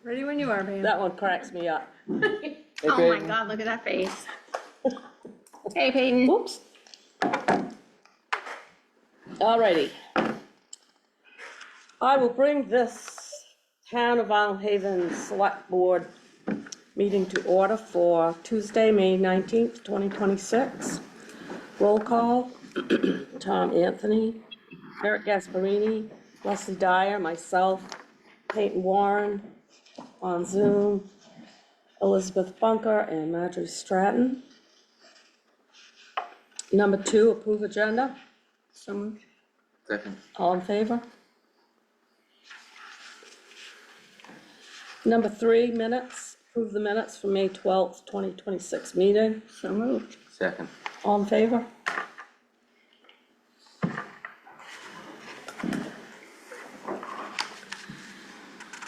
Ready when you are, Pam. That one cracks me up. Oh my God, look at that face. Hey, Peyton. Oops. Alrighty. I will bring this Town of Vinalhaven Select Board meeting to order for Tuesday, May 19th, 2026. Roll call, Tom Anthony, Eric Gasparini, Leslie Dyer, myself, Peyton Warren on Zoom, Elizabeth Bunker, and Marjorie Stratton. Number 2, approve agenda. So moved. Second. All in favor? Number 3, minutes. Approve the minutes for May 12th, 2026 meeting. So moved. Second. All in favor?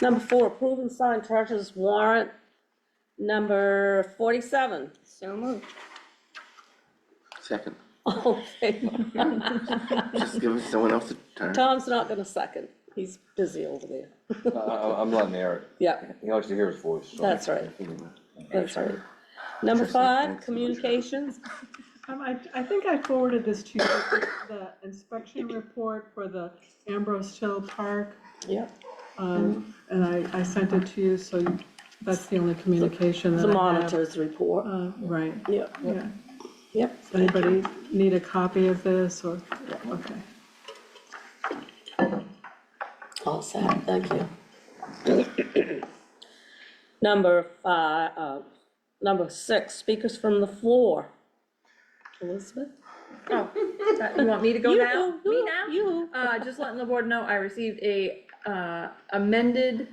Number 4, approve and sign treasurer's warrant number 47. So moved. Second. All in favor? Just give someone else a turn. Tom's not gonna second. He's busy over there. I'm letting Eric. Yeah, He likes to hear his voice. so- that's right. That's right. Number 5, communications. I think I forwarded this to you, the inspection report for the Ambrose Hill Park. Yep. And I sent it to you, so that's the only communication that The I have. monitor's report. Right, Yep, yeah. yep. Does anybody need a copy of this, or, okay. All set, thank you. Number 6, speakers from the floor. Elizabeth? Oh, you want me to go You now? go, Me now? you. Just letting the board know, I received a amended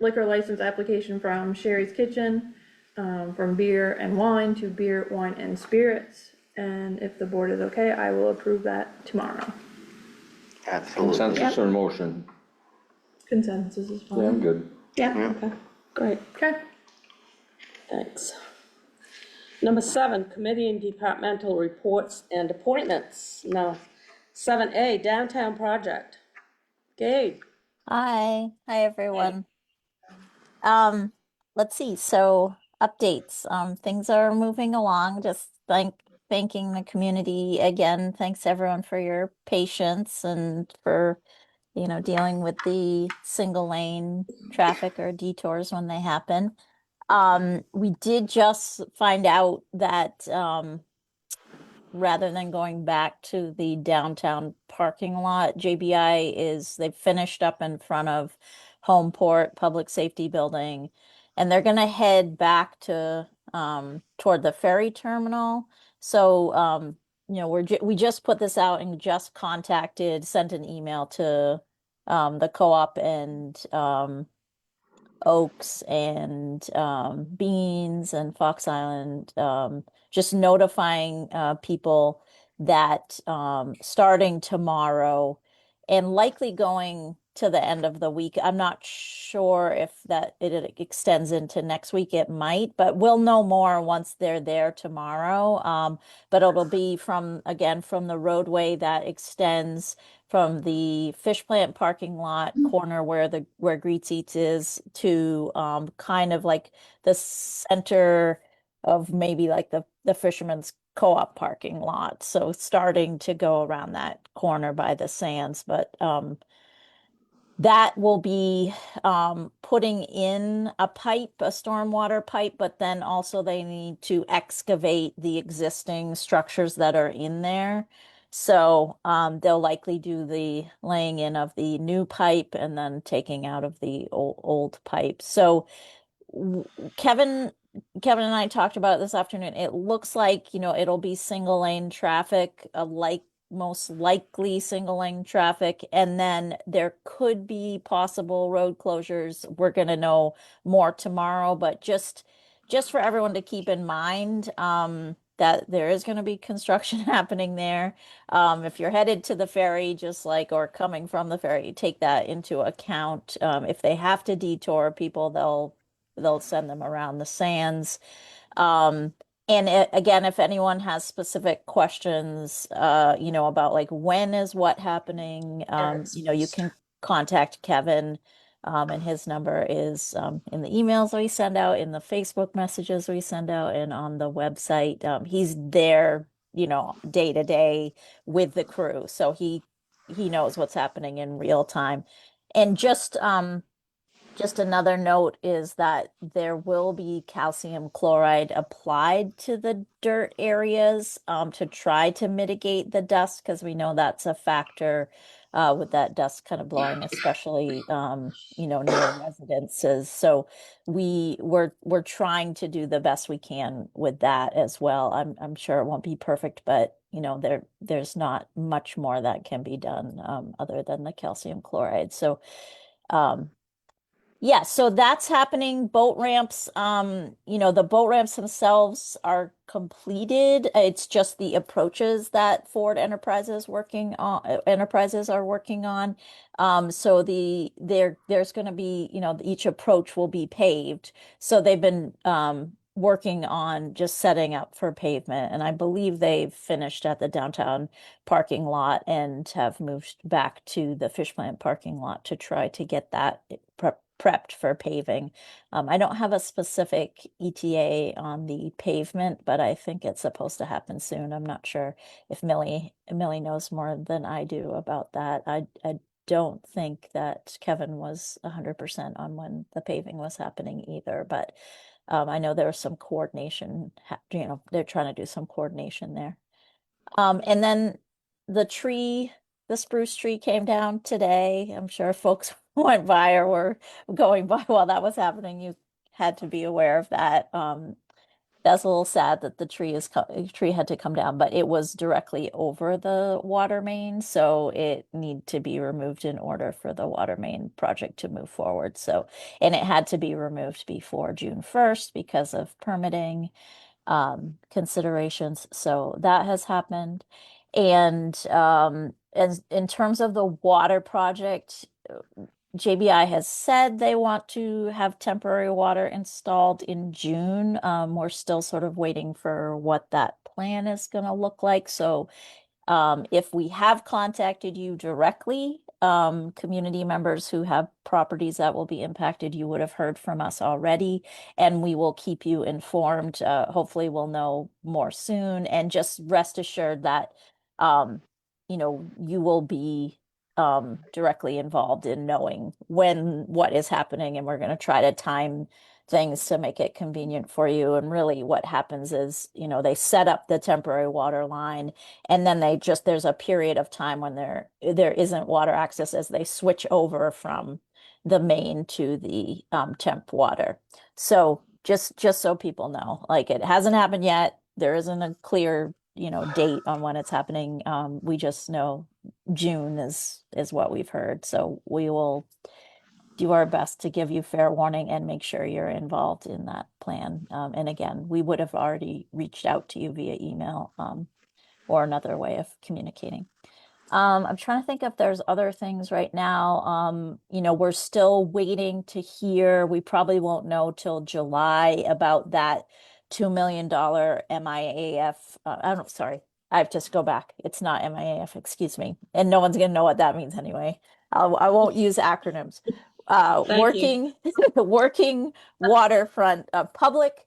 liquor license application from Sherry's Kitchen, from beer and wine to beer, wine, and spirits. And if the board is okay, I will approve that tomorrow. Absolutely. Consensus or motion? Consensus is Yeah, I'm fine. good. Yeah, Okay, great, okay. thanks. Number 7, committee and departmental reports and appointments. Now, 7A, downtown project. Gabe? Hi, everyone. Let's see, so updates, things are moving along, just thanking the community again. Thanks everyone for your patience and for, dealing with the single lane traffic or detours when they happen. We did just find out that, rather than going back to the downtown parking lot, they've finished up in front of Homeport Public Safety Building, and they're gonna head back to toward the ferry terminal. So we just put this out and just sent an email to the co-op and Oaks and Beans and Fox Island, just notifying people that starting tomorrow and likely going to the end of the week. I'm not sure if it extends into next week. It might, but we'll know more once they're there tomorrow. But it'll be from the roadway that extends from the fish plant parking lot corner where Greets Eats is to kind of like the center of maybe like the Fisherman's Co-op parking lot. So starting to go around that corner by the sands, but that will be putting in a stormwater pipe, but then also they need to excavate the existing structures that are in there. So they'll likely do the laying in of the new pipe and then taking out of the old pipe. So Kevin and I talked about it this afternoon. It looks like, it'll be single lane traffic, most likely single lane traffic, and then there could be possible road closures. We're going to know more tomorrow, but just for everyone to keep in mind, that there is going to be construction happening there. If you're headed to the ferry, or coming from the ferry, take that into account. If they have to detour people, they'll send them around the sands. Again, if anyone has specific questions, about like when is what happening, you can contact Kevin. And his number is in the emails we send out, in the Facebook messages we send out, and on the website. He's there, day to day with the crew, so he knows what's happening in real time. And just another note is that there will be calcium chloride applied to the dirt areas to try to mitigate the dust, because we know that's a factor with that dust kind of blowing, especially near residences. So we're trying to do the best we can with that as well. I'm sure it won't be perfect, but there's not much more that can be done other than the calcium chloride. So um, yeah, so that's happening. Boat ramps, the boat ramps themselves are completed. It's just the approaches that Ford Enterprises are working on. So there's going to be, each approach will be paved. So they've been working on just setting up for pavement, and I believe they've finished at the downtown parking lot and have moved back to the fish plant parking lot to try to get that prepped for paving. I don't have a specific ETA on the pavement, but I think it's supposed to happen soon. I'm not sure if Millie knows more than I do about that. I don't think that Kevin was 100% on when the paving was happening either, but I know there was some coordination, they're trying to do some coordination there. And then the tree, the spruce tree came down today. I'm sure folks went by or were going by while that was happening. You had to be aware of that. That's a little sad that the tree had to come down, but it was directly over the water main, so it need to be removed in order for the water main project to move forward. So, and it had to be removed before June 1st because of permitting considerations. So that has happened. And as in terms of the water project, JBI has said they want to have temporary water installed in June. We're still sort of waiting for what that plan is going to look like. So if we have contacted you directly, community members who have properties that will be impacted, you would have heard from us already, and we will keep you informed. Hopefully, we'll know more soon, and just rest assured that, you will be directly involved in knowing when what is happening, and we're going to try to time things to make it convenient for you. And really, what happens is, they set up the temporary water line, and then there's a period of time when there isn't water access as they switch over from the main to the temp water. So just so people know, like, it hasn't happened yet. There isn't a clear, date on when it's happening. We just know June is what we've heard. So we will do our best to give you fair warning and make sure you're involved in that plan. And again, we would have already reached out to you via email or another way of communicating. I'm trying to think if there's other things right now. We're still waiting to hear. We probably won't know till July about that $2 million MIAF. I don't, sorry, I have to go back. It's not MIAF, excuse me. And no one's gonna know what that means anyway. I won't use acronyms. Thank you. Working, working waterfront, Public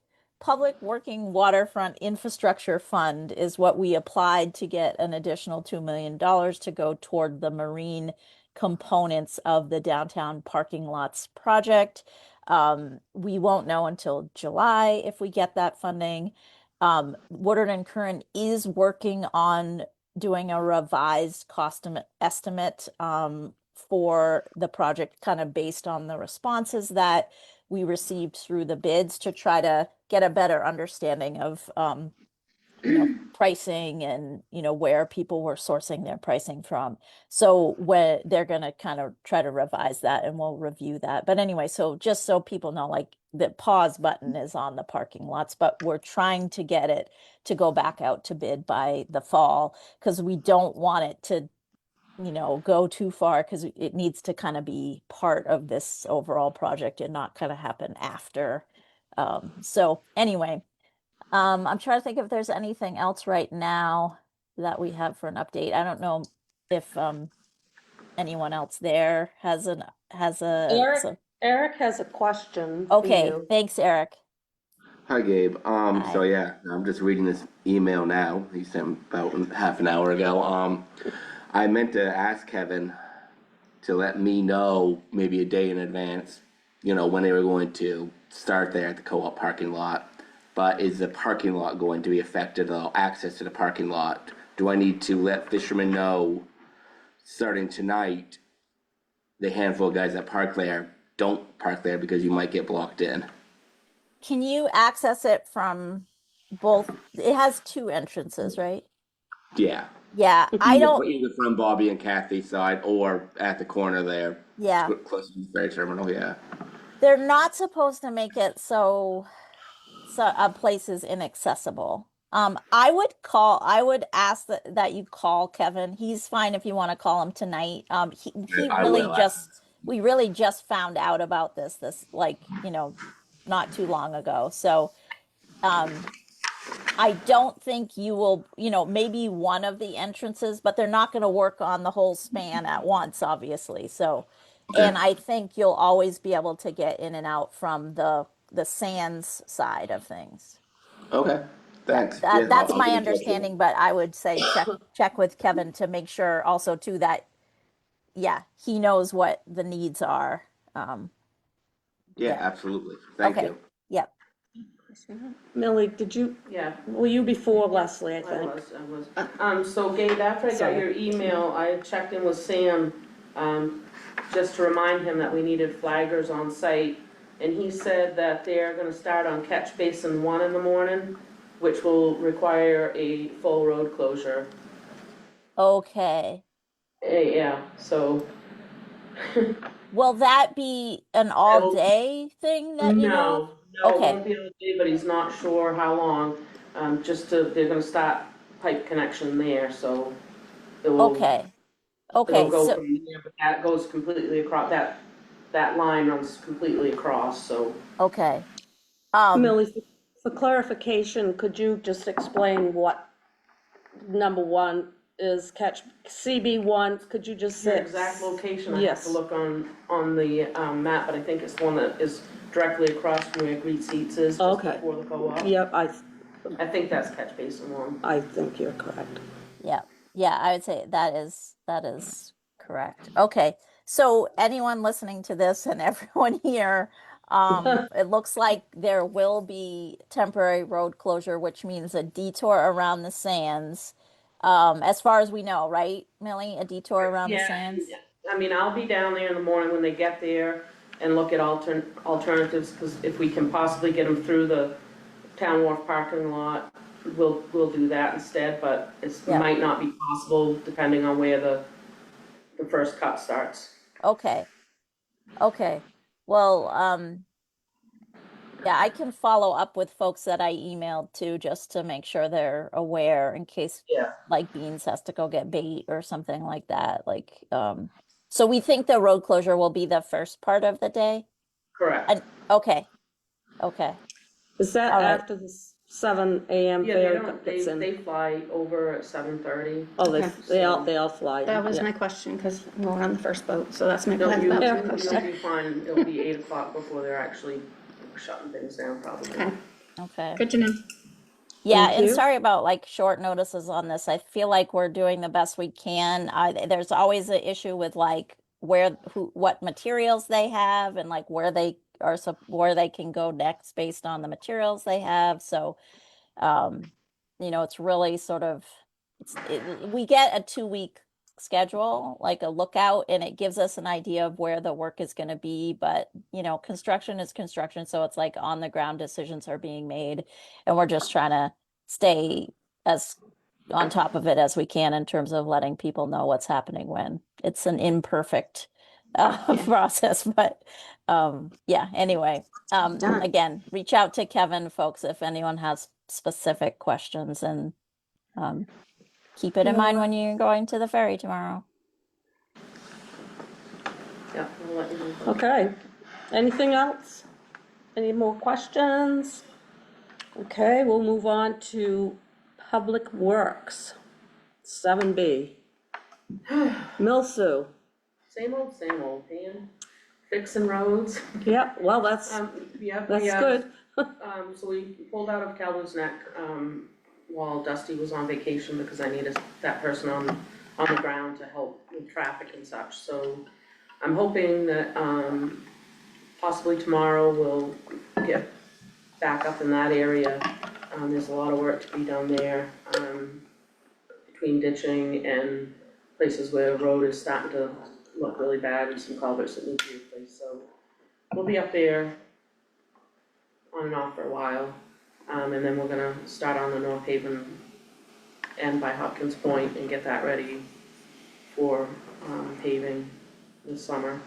Working Waterfront Infrastructure Fund is what we applied to get an additional $2 million to go toward the marine components of the downtown parking lots project. We won't know until July if we get that funding. Woodard and Curran is working on doing a revised cost estimate for the project, kind of based on the responses that we received through the bids, to try to get a better understanding of pricing and where people were sourcing their pricing from. So when they're going to kind of try to revise that, and we'll review that. But anyway, so just so people know, like, the pause button is on the parking lots, but we're trying to get it to go back out to bid by the fall, because we don't want it to go too far, because it needs to kind of be part of this overall project and not kind of happen after. So anyway, I'm trying to think if there's anything else right now that we have for an update. I don't know if anyone else there has Eric, Eric has a question for okay, you. thanks, Eric. Hi, Gabe. So Hi. yeah, I'm just reading this email now. He sent about half an hour ago. I meant to ask Kevin to let me know maybe a day in advance, when they were going to start there at the co-op parking lot. But is the parking lot going to be affected at all? Access to the parking lot? Do I need to let fishermen know starting tonight, the handful of guys that park there, don't park there because you might get blocked in? Can you access it from both? It has two entrances, right? Yeah. Yeah, I Either, don't, either from Bobby and Kathy's side or at the corner there, yeah. close to the ferry terminal, yeah. They're not supposed to make it so a place is inaccessible. I would ask that you call Kevin. He's fine if you want to call him tonight. He I really will. just we really just found out about this like, not too long ago. So, um I don't think you will, maybe one of the entrances, but they're not going to work on the whole span at once, obviously. So, Okay. and I think you'll always be able to get in and out from the sands side of things. Okay. Yeah, Thanks. Yeah, that's I'll my get in touch with him. understanding, but I would say check with Kevin to make sure also too that yeah, he knows what the needs are. Um, Yeah, yeah. absolutely. Thank Okay. you. Yep. Millie, did you, Yeah, were you before Leslie, I I think? was. So Gabe, after I got Sorry. your email, I checked in with Sam, just to remind him that we needed flaggers on site. And he said that they're gonna start on catch basin 1 in the morning, which will require a full road closure. Okay. Yeah, so. Will that be an I all will, day thing that you know of? no, it Okay. won't be able to be, but he's not sure how long. They're gonna start pipe connection there, so it will. Okay. It'll Okay. go So, from there, but that goes completely across, that line runs completely across, so. okay. Um, Millie, for clarification, could you just explain what number one is catch, CB1, could you just Your say? exact location, I have to Yes. look on the, map, but I think it's the one that is directly across from where Greet Seats is, just Okay. before the co-op. Yep, I think that's catch basin 1. I think you're correct. yeah. Yeah, I would say that is correct. Okay. So anyone listening to this and everyone here, it looks like there will be temporary road closure, which means a detour around the sands. As far as we know, right, Millie? A detour around the Yeah, sands? I mean, I'll be down there in the morning when they get there and look at alternatives, because if we can possibly get them through the Town Wharf parking lot, we'll do that instead, but it Yeah. might not be possible depending on where the first cut starts. Okay. Okay. Well, yeah, I can follow up with folks that I emailed to just to make sure they're aware in case Yeah. like Beans has to go get bait or something like that. So we think the road closure will be the first part of the day? Correct. And okay. Okay. Is that All right. after the 7 AM Yeah, they ferry don't, gets in? they fly over at 7:30. Oh, Okay. they all fly. That was yeah. my question, because we're on the first boat, so that's my, No, that you, was my you'll question. be fine, it'll be 8 o'clock before they're actually shutting things down probably. Okay, Okay. good to know. Yeah, Thank and you. sorry about like short notices on this. I feel like we're doing the best we can. There's always an issue with like what materials they have and like where they can go next based on the materials they have. So, um, it's really sort of we get a 2 week schedule, like a lookout, and it gives us an idea of where the work is going to be. But, construction is construction, so it's like on the ground decisions are being made, and we're just trying to stay as on top of it as we can in terms of letting people know what's happening when it's an imperfect process. But yeah, anyway, Done. again, reach out to Kevin, folks, if anyone has specific questions, and keep it in mind when you're going to the ferry tomorrow. Yeah, I'll let you know. Okay. Anything else? Any more questions? Okay, we'll move on to Public Works, 7B. Milsu, same old, paying, fixing roads. Yeah, well, that's Yeah, good. so we pulled out of Calvin's Neck, while Dusty was on vacation because I needed that person on the ground to help with traffic and such, so I'm hoping that, possibly tomorrow we'll get back up in that area. There's a lot of work to be done there, between ditching and places where the road is starting to look really bad and some culverts that need to be replaced, so we'll be up there on and off for a while. And then we're gonna start on the North Haven end by Hopkins Point and get that ready for, paving this summer.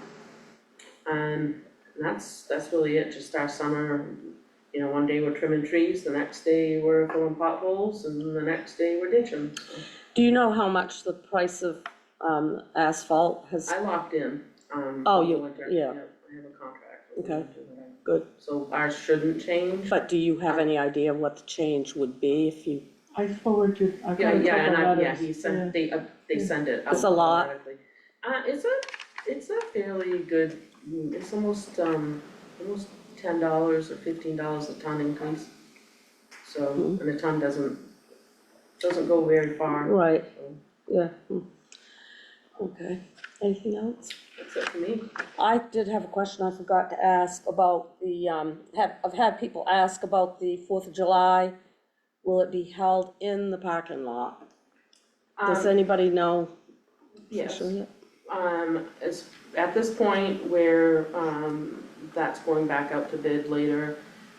And that's really it, just our summer. You know, one day we're trimming trees, the next day we're filling potholes, and the next day we're ditching. So Do you know how much the price of asphalt has? I locked in, Oh, for the you- winter. yeah. I have a contract with the Okay. winter that I- Good. So ours shouldn't change. But do you have any idea what the change would be if you? I forwarded you, I've Yeah, got a yeah, couple and letters. yeah, he sent, they send it out It's a lot. automatically. It's a fairly good, it's almost $10 or $15 a ton increase. So, and a ton doesn't go very far. Right, So yeah. Okay, anything else? that's it for me. I did have a question I forgot to ask about the, I've had people ask about the 4th of July. Will it be held in the parking lot? Does anybody know? Yes. officially yet? At this point where, that's going back out to bid later,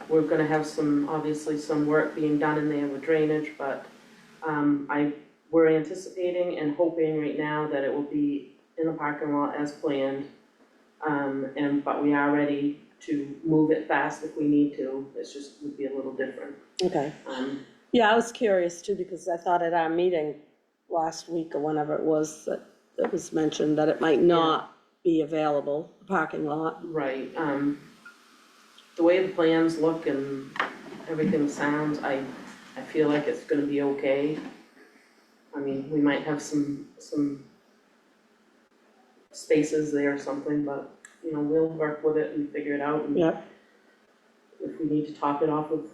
we're gonna have obviously some work being done in there with drainage, but, we're anticipating and hoping right now that it will be in the parking lot as planned. But we are ready to move it fast if we need to, it's just would be a little different. Okay, Um, yeah, I was curious too, because I thought at our meeting last week or whenever it was, that it was mentioned that it might not be available, the parking lot. Right, the way the plans look and everything sounds, I feel like it's gonna be okay. I mean, we might have some spaces there or something, but, you know, we'll work with it and figure it out, and Yeah, if we need to top it off with,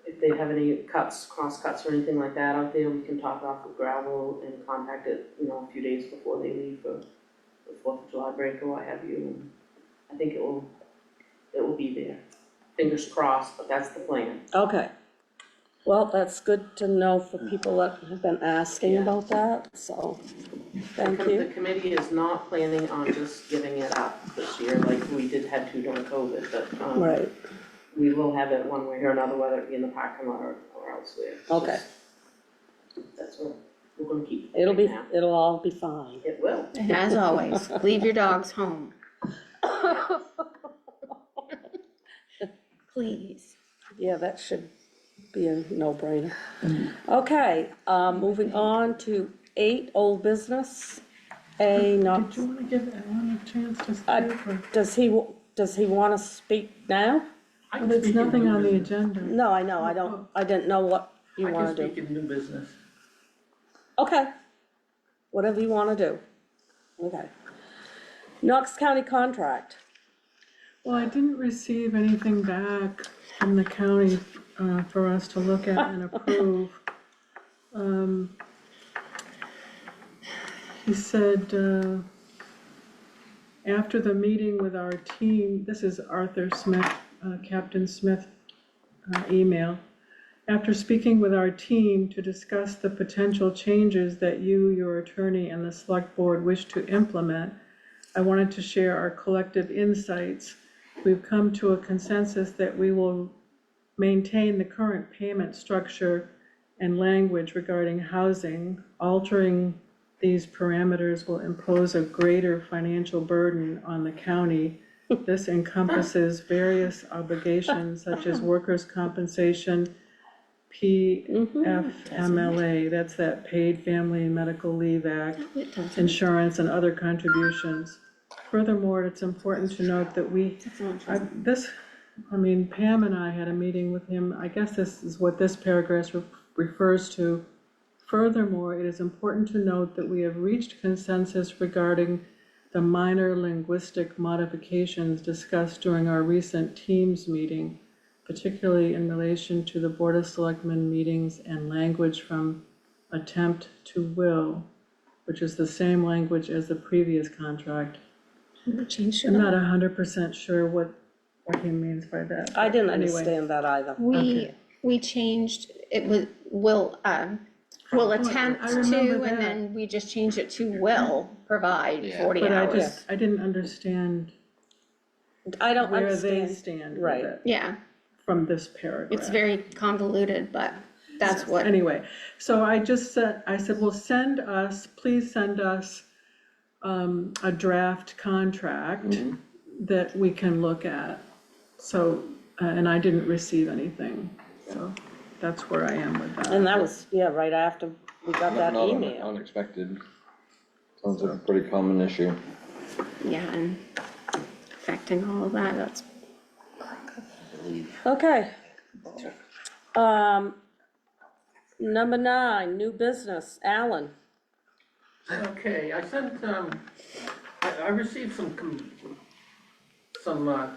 if they have any cross cuts or anything like that out there, we can top it off with gravel and compact it, you know, a few days before they leave for the 4th of July break or what have you, and I think it will be there. Fingers crossed, but that's the plan. okay. Well, that's good to know for people that have been asking Yeah. about that, so, thank The you. committee is not planning on just giving it up this year like we had to during COVID, but, Right, we will have it one way or another, whether it be in the parking lot or elsewhere. okay. That's what we're gonna keep It'll right be, now. it'll all be fine. It will. And as always, leave your dogs home. Please. Yeah, that should be a no-brainer. Okay, moving on to 8, old business. Not, Did you wanna give Alan a chance to Uh, speak, or, does he wanna speak now? well, there's nothing on the agenda. No, I know, I didn't know what you wanna do. I can speak in new business. Okay, whatever you wanna do. Okay. Knox County contract. Well, I didn't receive anything back from the county, for us to look at and approve. He said, after the meeting with our team, this is Arthur Smith, Captain Smith, email. After speaking with our team to discuss the potential changes that you, your attorney, and the select board wish to implement, I wanted to share our collective insights. We've come to a consensus that we will maintain the current payment structure and language regarding housing. Altering these parameters will impose a greater financial burden on the county. This encompasses various obligations such as workers' compensation, PFMLA, that's that Paid Family and Medical Leave Act, It doesn't. insurance, and other contributions. Furthermore, it's important to note that Pam and I had a meeting with him, I guess this is what this paragraph refers to. Furthermore, it is important to note that we have reached consensus regarding the minor linguistic modifications discussed during our recent Teams meeting, particularly in relation to the Board of Selectmen meetings and language from attempt to will, which is the same language as the previous contract. Changed I'm it not up. 100% sure what he means by that. I didn't Anyway. understand that either. We changed, it was, will attempt I remember to, that. and then we just changed it to will provide Yeah. 40 But hours. I didn't understand I don't where they understand. stand with Right. it Yeah, from this paragraph. it's very convoluted, but that's what, Anyway, so I said, well, please send us a draft contract that we can look at. So, and I didn't receive anything, so that's where I am with that. And that was, yeah, right after we got that Not email. unexpected. Sounds like a pretty common issue. yeah, and affecting all of that, that's, Okay. Number 9, new business, Alan. Okay, I sent, I received some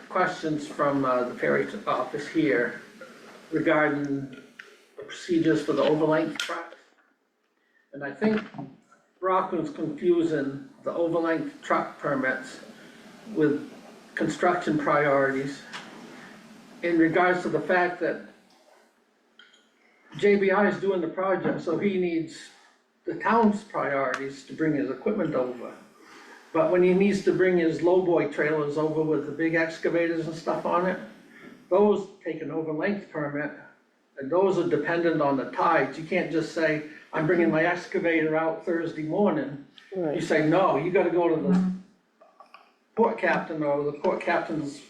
questions from the ferry office here regarding the procedures for the overlength trucks. And I think Rockland's confusing the overlength truck permits with construction priorities in regards to the fact that JBI is doing the project, so he needs the town's priorities to bring his equipment over. But when he needs to bring his lowboy trailers over with the big excavators and stuff on it, those take an overlength permit, and those are dependent on the tides. You can't just say, I'm bringing my excavator out Thursday morning. You Right. say, no, you gotta go to the port captain or the port captain's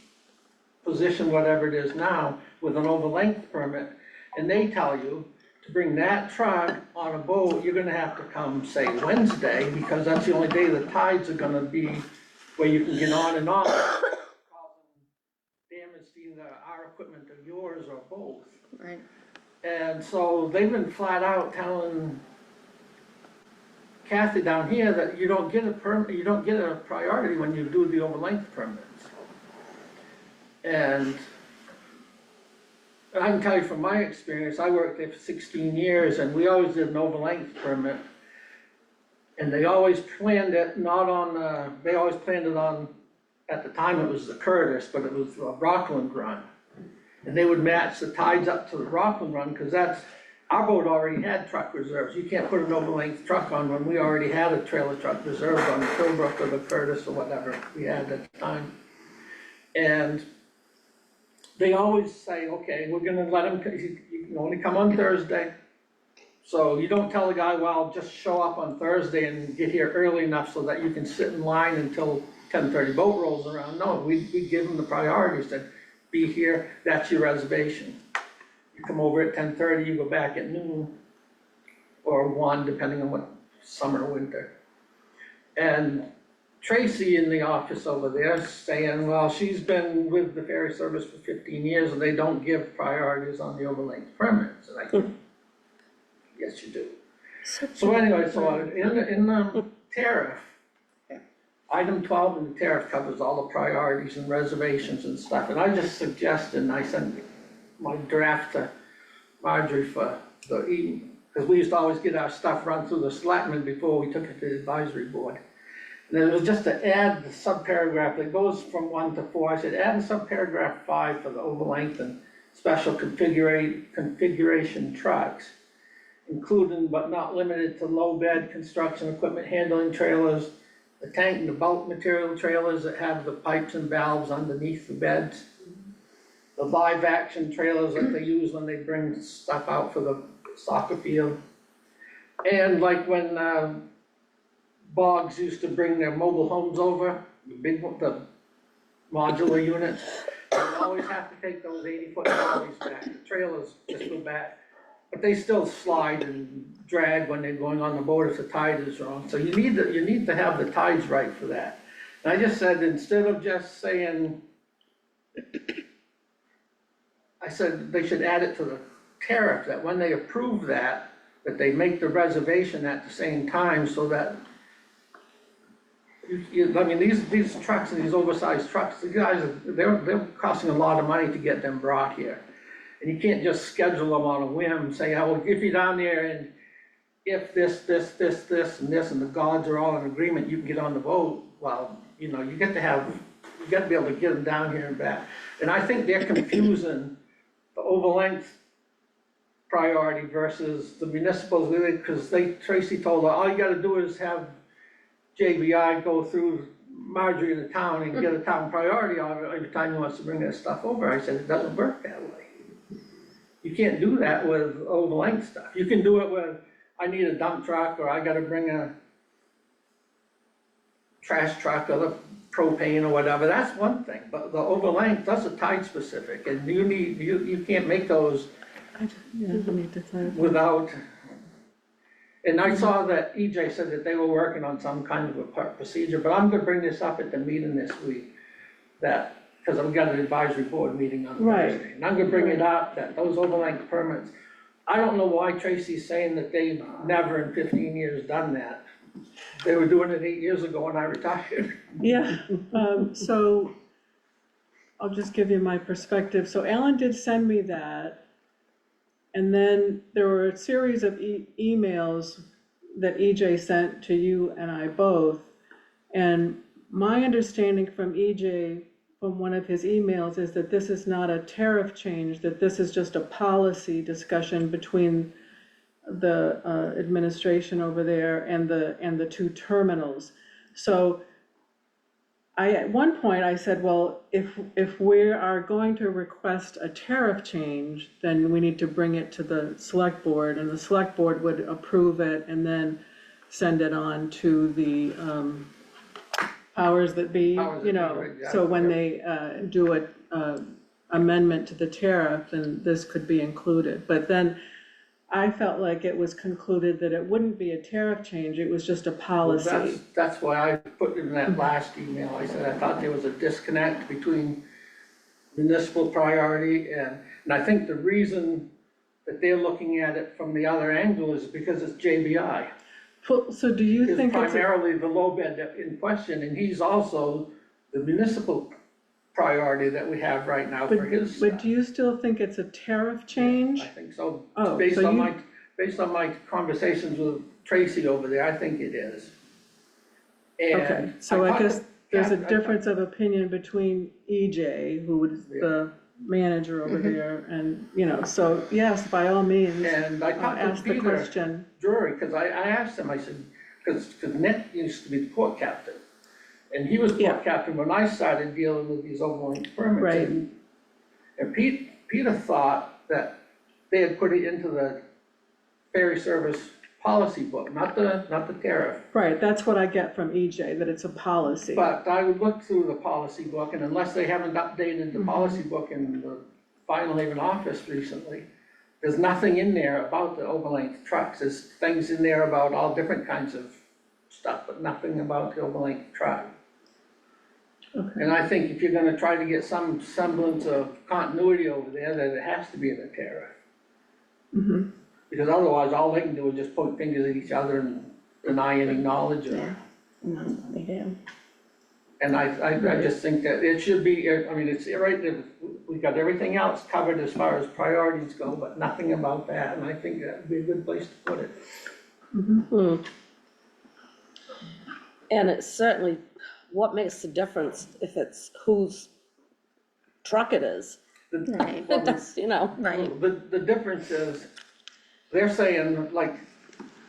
position, whatever it is now, with an overlength permit, and they tell you to bring that truck on a boat, you're gonna have to come, say, Wednesday, because that's the only day the tides are gonna be where you can get on and off, causing damage to either our equipment or yours or both. right. And so they've been flat out telling Kathy down here that you don't get a permit, you don't get a priority when you do the overlength permits. And I can tell you from my experience, I worked there for 16 years and we always did an overlength permit. And they always planned it not on, they always planned it on, at the time it was the Curtis, but it was the Rockland run. And they would match the tides up to the Rockland run, because that's, our boat already had truck reserves. You can't put an overlength truck on when we already had a trailer truck reserved on the Philbrook or the Curtis or whatever we had at the time. And they always say, okay, we're gonna let him, you can only come on Thursday. So you don't tell the guy, well, just show up on Thursday and get here early enough so that you can sit in line until 10:30 boat rolls around. No, we give them the priorities, that be here, that's your reservation. You come over at 10:30, you go back at noon, or 1, depending on what summer or winter. And Tracy in the office over there saying, well, she's been with the ferry service for 15 years and they don't give priorities on the overlength permits. And I think, yes, you do. So anyway, so in the tariff, item 12 in the tariff covers all the priorities and reservations and stuff. And I just suggested, and I sent my draft to Marjorie for the evening, because we used to always get our stuff run through the selectmen before we took it to the advisory board. And then it was just to add the subparagraph that goes from 1 to 4. I said, add a subparagraph 5 for the overlength and special configuration trucks, including but not limited to low bed construction equipment, handling trailers, the tank and the bulk material trailers that have the pipes and valves underneath the beds, the live action trailers that they use when they bring stuff out for the soccer field. And like when Boggs used to bring their mobile homes over, the modular units, they always have to take those 80-foot trolleys back. The trailers just go back, but they still slide and drag when they're going on the boat if the tide is wrong. So you need to have the tides right for that. And I just said, instead of just saying, I said they should add it to the tariff, that when they approve that they make the reservation at the same time, so that I mean, these trucks and these oversized trucks, the guys, they're costing a lot of money to get them brought here. And you can't just schedule them on a whim, say, oh, well, if you're down there and if this, and the gods are all in agreement, you can get on the boat. Well, you know, you got to be able to get them down here and back. And I think they're confusing the overlength priority versus the municipals, because Tracy told her, all you gotta do is have JBI go through Marjorie in the town and get a town priority on it every time he wants to bring that stuff over. I said, it doesn't work that way. You can't do that with overlength stuff. You can do it with, I need a dump truck, or I gotta bring a trash truck, or the propane or whatever, that's one thing. But the overlength, that's a tide specific, and you can't make those I need to clarify. without, and I saw that EJ said that they were working on some kind of a procedure, but I'm gonna bring this up at the meeting this week. That, because I've got an advisory board meeting on Right. Thursday, and I'm gonna bring it up, that those overlength permits, I don't know why Tracy's saying that they've never in 15 years done that. They were doing it 8 years ago when I retired. Yeah, so I'll just give you my perspective. So Alan did send me that. And then there were a series of emails that EJ sent to you and I both. And my understanding from EJ, from one of his emails, is that this is not a tariff change, that this is just a policy discussion between the administration over there and the two terminals. So at one point I said, well, if we are going to request a tariff change, then we need to bring it to the select board, and the select board would approve it and then send it on to the powers that be, Powers that you be, know. right, So yeah, when yeah. they do an amendment to the tariff, then this could be included. But then I felt like it was concluded that it wouldn't be a tariff change, it was just a policy. That's why I put in that last email, I said I thought there was a disconnect between municipal priority and I think the reason that they're looking at it from the other angle is because it's JBI. So do you It's think it's, primarily the low bid in question, and he's also the municipal priority that we have right now for his but stuff. do you still think it's a tariff change? I think so, Oh, based so on you- based on my conversations with Tracy over there, I think it is. Okay, And so I talked guess to there's a Kath- difference of opinion between EJ, who is the manager over there, and, you know, so yes, by all means, And I talked to ask the Peter question. Drury, because I asked him, I said, because Nick used to be the port captain. And he was Yeah. port captain when I started dealing with these overland permits. Right. And Peter thought that they had put it into the ferry service policy book, not the tariff. Right, that's what I get from EJ, that it's a policy. But I would look through the policy book, and unless they haven't updated the policy book in the Vinalhaven office recently, there's nothing in there about the overlength trucks. There's things in there about all different kinds of stuff, but nothing about the overlength truck. Okay. And I think if you're gonna try to get some semblance of continuity over there, that it has to be in the tariff. Mm-hmm. Because otherwise, all they can do is just point fingers at each other and deny any knowledge of. Yeah. No, they do. And I just think that it should be, I mean, it's right, we got everything else covered as far as priorities go, but nothing about that, and I think that would be a good place to put it. And it's certainly, what makes the difference if it's whose truck it is? Right. It does, you know. Right. The difference is, they're saying, like,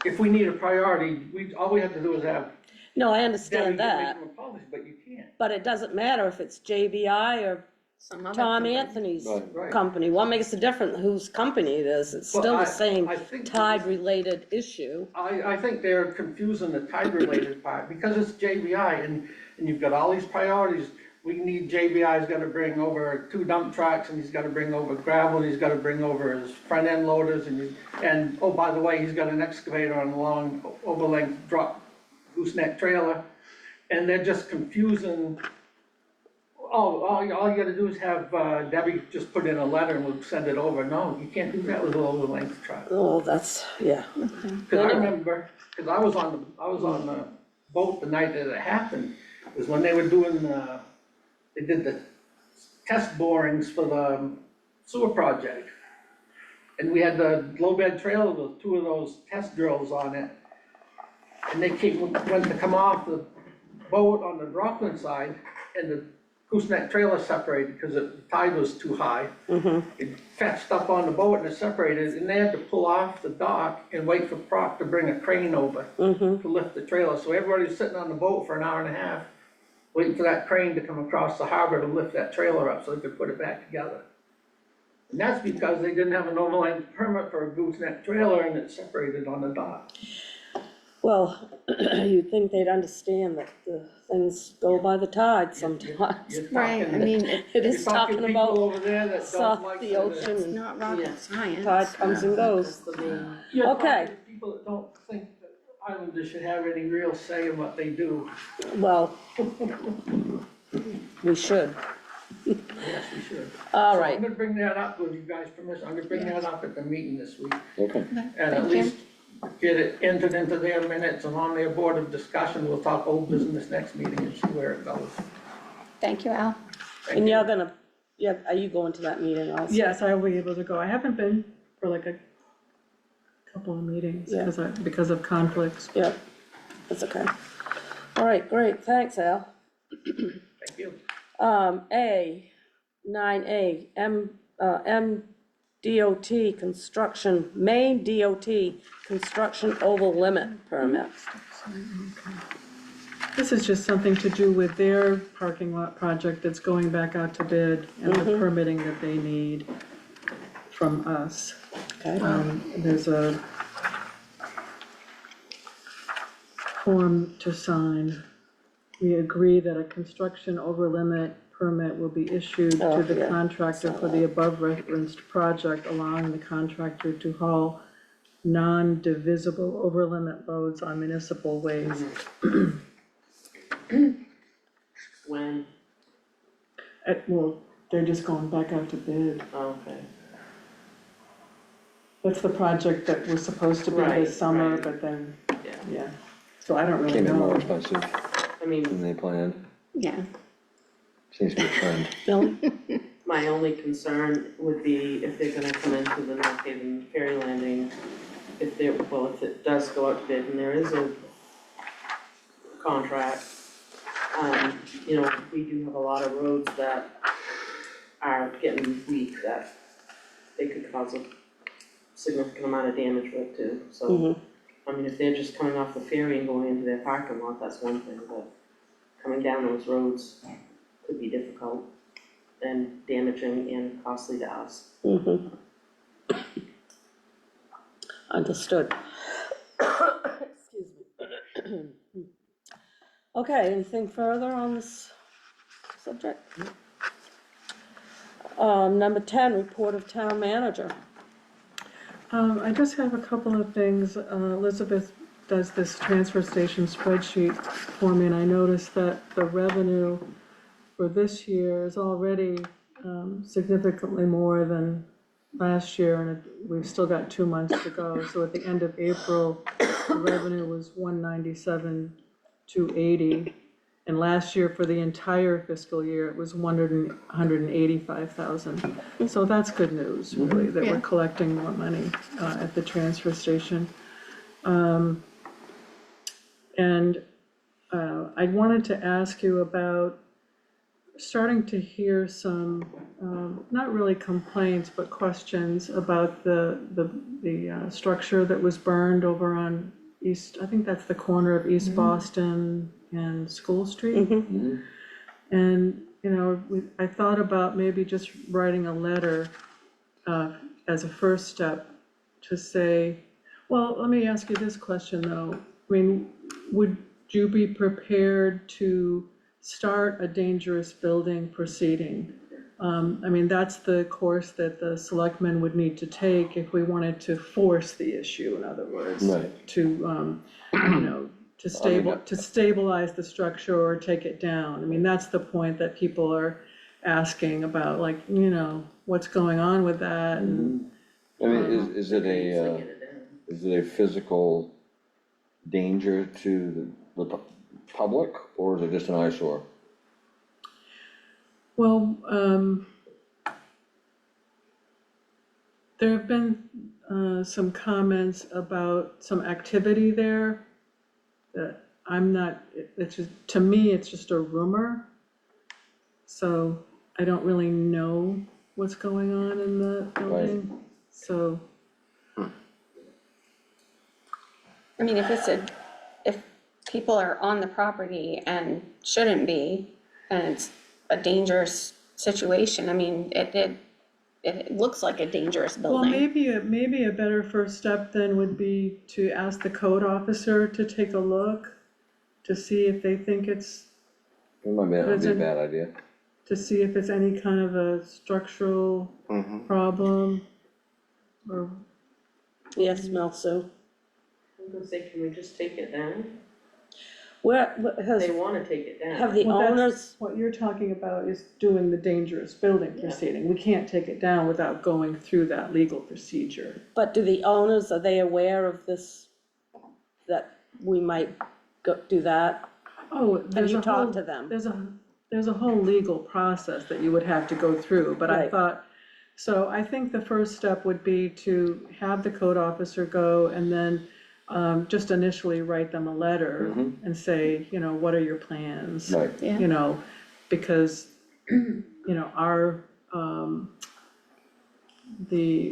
if we need a priority, all we have to do is have No, I Debbie understand make that, them a policy, but you can't. but it doesn't matter if it's JBI or Some other Tom company. Anthony's Right. Right. company. What makes the difference whose company it is? It's Well, still I the same think- tide-related issue. I think they're confusing the tide-related part, because it's JBI, and you've got all these priorities. We need, JBI's gotta bring over 2 dump trucks, and he's gotta bring over gravel, and he's gotta bring over his front-end loaders, and oh, by the way, he's got an excavator on a long overlength drop gooseneck trailer, and they're just confusing. Oh, all you gotta do is have Debbie just put in a letter and we'll send it over. No, you can't do that with an overlength truck. Oh, that's, yeah. Cause I remember, cause I was on the boat the night that it happened, was when they were doing, they did the test borings for the sewer project. And we had the low bed trailer with two of those test drills on it. And they went to come off the boat on the Rockland side, and the gooseneck trailer separated because the tide was too high. It fetched up on the boat and it separated, and they had to pull off the dock and wait for Proc to bring a crane over to lift the trailer. So everybody was sitting on the boat for an hour and a half, waiting for that crane to come across the harbor to lift that trailer up so they could put it back together. And that's because they didn't have a normal length permit for a gooseneck trailer and it separated on the dock. Well, you'd think they'd understand that the things go by the tide sometimes. You're Right, I talking- mean, It you're is talking people about over there that don't like the ocean it's and not rocket Yeah. science. tide comes and goes. That's the main. You're Okay. talking to people that don't think that islanders should have any real say in what they do. Well, we should. Yes, we should. All So right. I'm gonna bring that up with you guys' permission, I'm gonna bring that up at the meeting this week, Okay. and at Thank you. least get it entered into their minutes and on their board of discussion, we'll talk old business next meeting and see where it goes. Thank you, Al. Thank And you. you're gonna, yeah, are you going to that meeting also? Yes, I will be able to go. I haven't been for like a couple of meetings Yeah. because of conflicts. Yeah, that's okay. All right, great, thanks, Al. Thank you. A, 9A, MDOT construction, Maine DOT construction over limit permit. This is just something to do with their parking lot project that's going back out to bid and the permitting that they need from us. Okay, There's a form to sign. We agree that a construction over limit permit will be issued Oh, to the yeah. contractor for the above referenced project, allowing the contractor to haul non-divisible over limit loads on municipal ways. When, Well, they're just going back out to bid. okay. That's the project that was supposed to be Right, this summer, right. but then, Yeah, yeah. So I don't really Came in more know. expensive I mean, than they planned. Yeah, Seems to be a trend. Billy? my only concern would be if they're gonna come into the North Haven ferry landing, if it does go out to bid and there is a contract, you know, we do have a lot of roads that are getting weak, that they could cause a significant amount of damage with too, so. I mean, if they're just coming off the ferry and going into their parking lot, that's one thing, but coming down those roads could be difficult and damaging and costly to us. Understood. Excuse me. Okay, anything further on this subject? Number 10, report of town manager. I just have a couple of things. Elizabeth does this transfer station spreadsheet for me, and I noticed that the revenue for this year is already significantly more than last year, and we've still got 2 months to go. So at the end of April, the revenue was 197,280, and last year for the entire fiscal year, it was 185,000. So that's good news, really, that we're Yeah. collecting more money at the transfer station. And I wanted to ask you about starting to hear some, not really complaints, but questions about the structure that was burned over on East, I think that's the corner of East Boston and School Street. And, you know, I thought about maybe just writing a letter as a first step to say, well, let me ask you this question, though. I mean, would you be prepared to start a dangerous building proceeding? I mean, that's the course that the selectmen would need to take if we wanted to force the issue, in other words. Right. To, you know, to stabilize the structure or take it down. I mean, that's the point that people are asking about, like, you know, what's going on with that, and I mean, is it Easily a, get it in. is it a physical danger to public, or is it just an eyesore? Well, there have been, some comments about some activity there that I'm not, it's just, to me, it's just a rumor. So I don't really know what's going on in the building, so. I mean, if people are on the property and shouldn't be, and it's a dangerous situation, I mean, it looks like a dangerous Well, building. maybe a better first step then would be to ask the code officer to take a look, to see if they think it's, It might not be a bad idea. to see if it's any kind of a structural problem, or, Yes, Mel Sue. I'm gonna say, can we just take it down? Where, They wanna take it down. have the well, that's, owners, what you're talking about is doing the dangerous building proceeding. We can't take it down without going through that legal procedure. but do the owners, are they aware of this, that we might go, do that? Oh, Have there's you a talked whole, to them? there's a whole legal process that you would have to go through, but I Right. thought, so I think the first step would be to have the code officer go and then just initially write them a letter and say, you know, what are your plans? Right. Yeah. You know, because, you know, our, the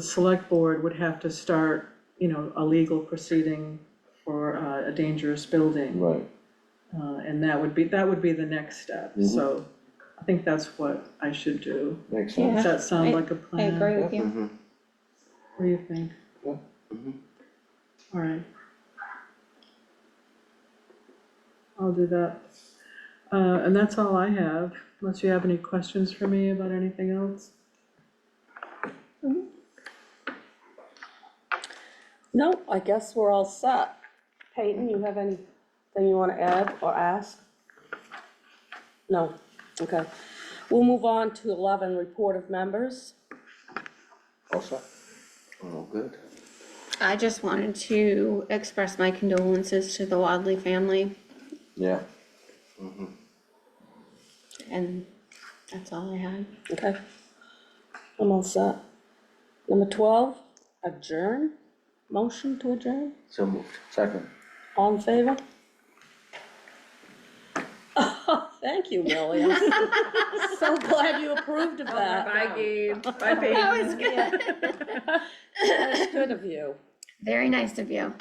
select board would have to start, you know, a legal proceeding for a dangerous building. Right. And that would be the next step, so I think that's what I should do. Makes Yeah. sense. Does that sound like a I plan? agree with you. What do you think? Yeah. All right. I'll do that. And that's all I have, unless you have any questions for me about anything else? No, I guess we're all set. Peyton, you have anything you wanna add or ask? No, okay. We'll move on to 11, report of members. Also, Oh, good. I just wanted to express my condolences to the Wadley family, yeah, and that's all I had. Okay. I'm all set. Number 12, adjourn, motion to adjourn, So moved. second. all in favor? Thank you, Millie, I'm so glad you approved of that. Bye, Gabe. Bye, Peyton. That was good. That's good of you. Very nice of you.